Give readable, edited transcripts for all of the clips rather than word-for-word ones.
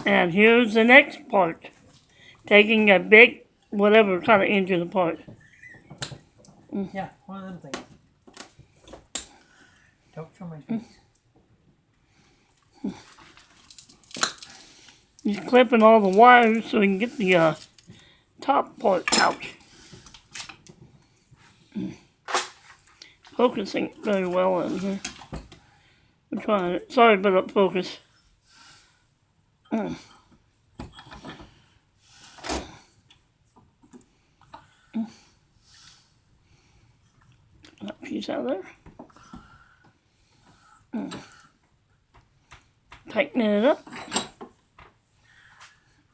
And here's the next part. Taking a big, whatever kind of engine apart. Yeah, one of them things. Don't show my face. Just clipping all the wires so we can get the top part out. Focusing very well in here. I'm trying it. Sorry about the focus. That piece out of there. Tightening it up.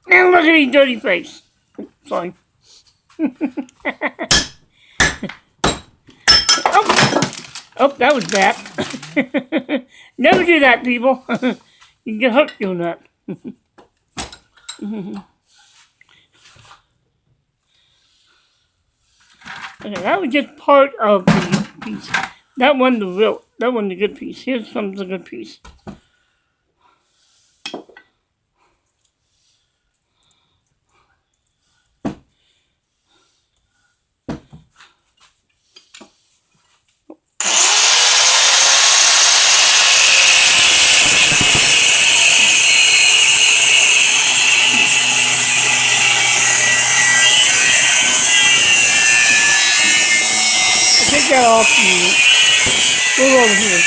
Now look at his dirty face. Sorry. Oh, that was bad. Never do that, people. You can get hurt doing that. Okay, that was just part of the piece. That one the good piece. Here's some of the good piece. Take that off and move over here.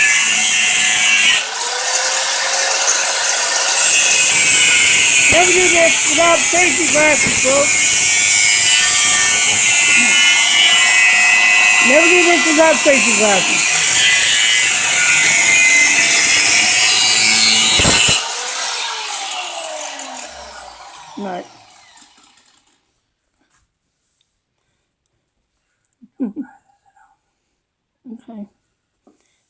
Never do this without safety glasses, folks. Never do this without safety glasses. Right. Okay.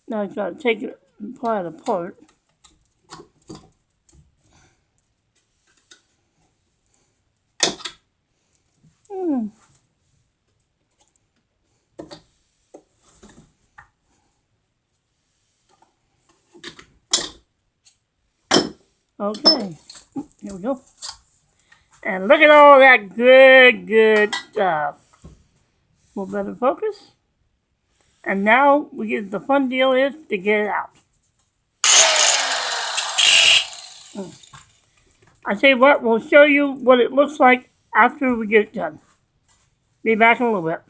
Now I've got to take it and pry it apart. Okay. Here we go. And look at all that good stuff. A little better focus. And now we get the fun deal is to get it out. I tell you what, we'll show you what it looks like after we get it done. Be back in a little bit.